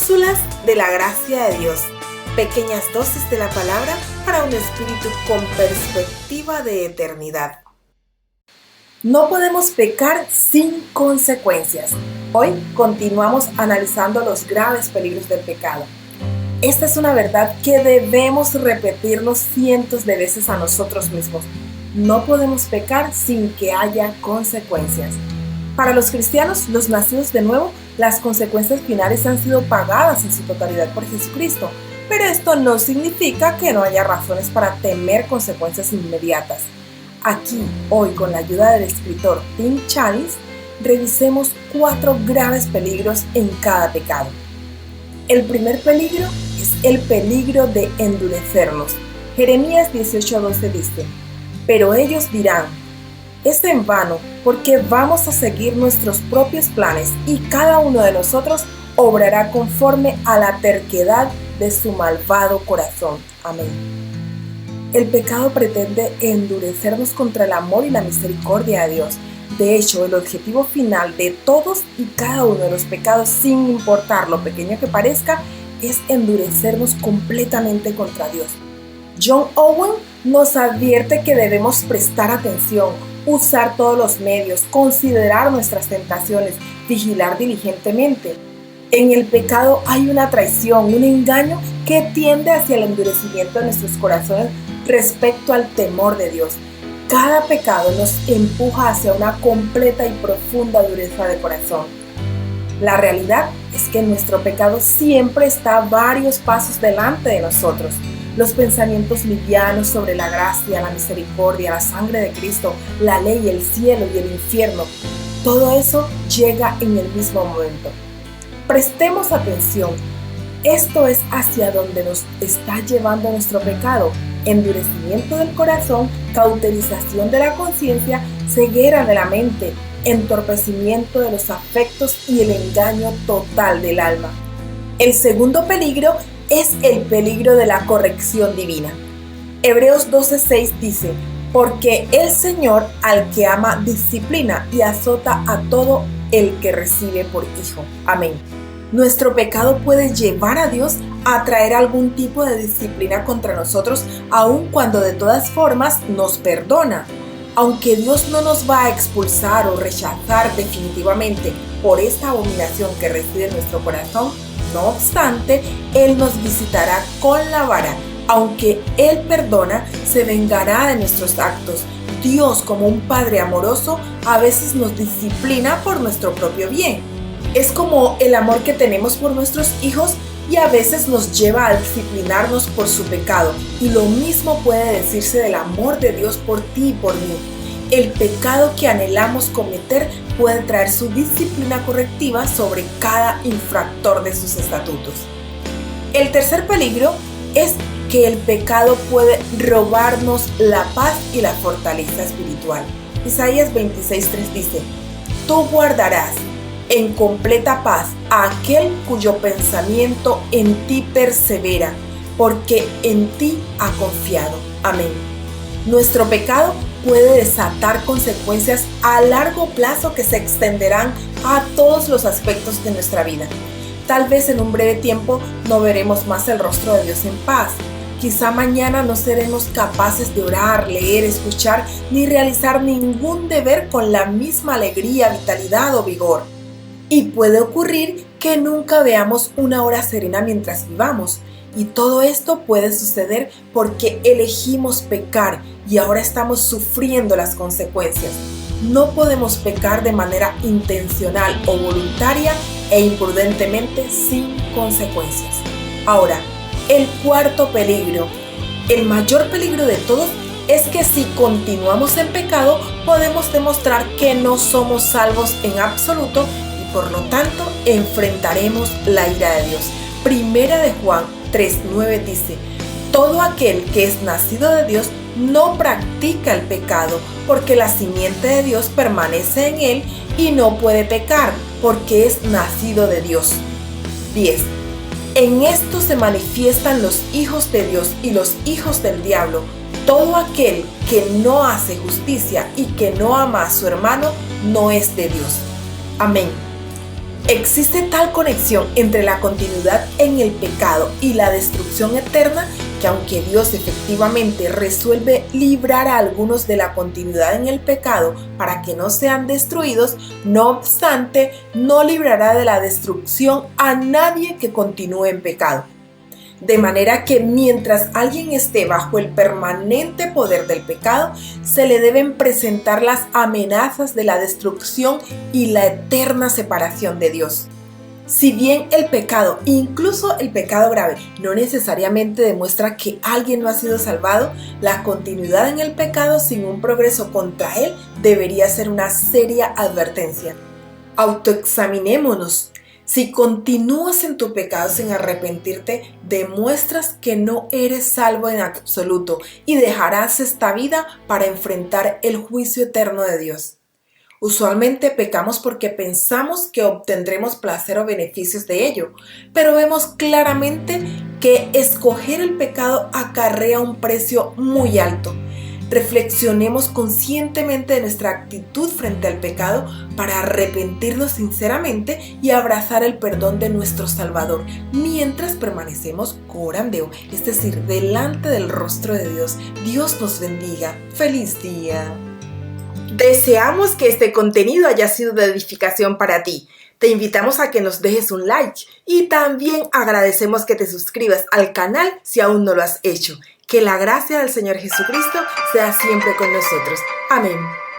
Cápsulas de la gracia de Dios. Pequeñas dosis de la palabra para un espíritu con perspectiva de eternidad. No podemos pecar sin consecuencias. Hoy continuamos analizando los graves peligros del pecado. Esta es una verdad que debemos repetirnos cientos de veces a nosotros mismos. No podemos pecar sin que haya consecuencias. Para los cristianos, los nacidos de nuevo, las consecuencias finales han sido pagadas en su totalidad por Jesucristo, pero esto no significa que no haya razones para temer consecuencias inmediatas. Aquí, hoy, con la ayuda del escritor Tim Challies, revisemos 4 graves peligros en cada pecado. El primer peligro es el peligro de endurecernos. Jeremías 18:12 dice: pero ellos dirán, es en vano, porque vamos a seguir nuestros propios planes y cada uno de nosotros obrará conforme a la terquedad de su malvado corazón. Amén. El pecado pretende endurecernos contra el amor y la misericordia de Dios. De hecho, el objetivo final de todos y cada uno de los pecados, sin importar lo pequeño que parezca, es endurecernos completamente contra Dios. John Owen nos advierte que debemos prestar atención, usar todos los medios, considerar nuestras tentaciones, vigilar diligentemente. En el pecado hay una traición, un engaño que tiende hacia el endurecimiento de nuestros corazones respecto al temor de Dios. Cada pecado nos empuja hacia una completa y profunda dureza de corazón. La realidad es que nuestro pecado siempre está varios pasos delante de nosotros. Los pensamientos livianos sobre la gracia, la misericordia, la sangre de Cristo, la ley, el cielo y el infierno, todo eso llega en el mismo momento. Prestemos atención. Esto es hacia donde nos está llevando nuestro pecado: endurecimiento del corazón, cauterización de la conciencia, ceguera de la mente, entorpecimiento de los afectos y el engaño total del alma. El segundo peligro es el peligro de la corrección divina. Hebreos 12:6 dice: porque el Señor al que ama disciplina y azota a todo el que recibe por hijo. Amén. Nuestro pecado puede llevar a Dios a traer algún tipo de disciplina contra nosotros, aun cuando de todas formas nos perdona. Aunque Dios no nos va a expulsar o rechazar definitivamente por esta abominación que reside en nuestro corazón, no obstante, Él nos visitará con la vara. Aunque Él perdona, se vengará de nuestros actos. Dios, como un Padre amoroso, a veces nos disciplina por nuestro propio bien. Es como el amor que tenemos por nuestros hijos y a veces nos lleva a disciplinarnos por su pecado. Y lo mismo puede decirse del amor de Dios por ti y por mí. El pecado que anhelamos cometer puede traer su disciplina correctiva sobre cada infractor de sus estatutos. El tercer peligro es que el pecado puede robarnos la paz y la fortaleza espiritual. Isaías 26:3 dice: tú guardarás en completa paz a aquel cuyo pensamiento en ti persevera, porque en ti ha confiado. Amén. Nuestro pecado puede desatar consecuencias a largo plazo que se extenderán a todos los aspectos de nuestra vida. Tal vez en un breve tiempo no veremos más el rostro de Dios en paz. Quizá mañana no seremos capaces de orar, leer, escuchar ni realizar ningún deber con la misma alegría, vitalidad o vigor. Y puede ocurrir que nunca veamos una hora serena mientras vivamos. Y todo esto puede suceder porque elegimos pecar y ahora estamos sufriendo las consecuencias. No podemos pecar de manera intencional o voluntaria e imprudentemente sin consecuencias. Ahora, el cuarto peligro, el mayor peligro de todos, es que si continuamos en pecado podemos demostrar que no somos salvos en absoluto y por lo tanto enfrentaremos la ira de Dios. Primera de Juan 3:9 dice: todo aquel que es nacido de Dios no practica el pecado, porque la simiente de Dios permanece en él y no puede pecar, porque es nacido de Dios. 10. En esto se manifiestan los hijos de Dios y los hijos del diablo. Todo aquel que no hace justicia y que no ama a su hermano no es de Dios. Amén. Existe tal conexión entre la continuidad en el pecado y la destrucción eterna que aunque Dios efectivamente resuelve librar a algunos de la continuidad en el pecado para que no sean destruidos, no obstante, no librará de la destrucción a nadie que continúe en pecado. De manera que mientras alguien esté bajo el permanente poder del pecado, se le deben presentar las amenazas de la destrucción y la eterna separación de Dios. Si bien el pecado, incluso el pecado grave, no necesariamente demuestra que alguien no ha sido salvado, la continuidad en el pecado sin un progreso contra él debería ser una seria advertencia. Autoexaminémonos. Si continúas en tu pecado sin arrepentirte, demuestras que no eres salvo en absoluto y dejarás esta vida para enfrentar el juicio eterno de Dios. Usualmente pecamos porque pensamos que obtendremos placer o beneficios de ello, pero vemos claramente que escoger el pecado acarrea un precio muy alto. Reflexionemos conscientemente de nuestra actitud frente al pecado para arrepentirnos sinceramente y abrazar el perdón de nuestro Salvador mientras permanecemos corandeo, es decir, delante del rostro de Dios. Dios nos bendiga. ¡Feliz día! Deseamos que este contenido haya sido de edificación para ti. Te invitamos a que nos dejes un like y también agradecemos que te suscribas al canal si aún no lo has hecho. Que la gracia del Señor Jesucristo sea siempre con nosotros. Amén.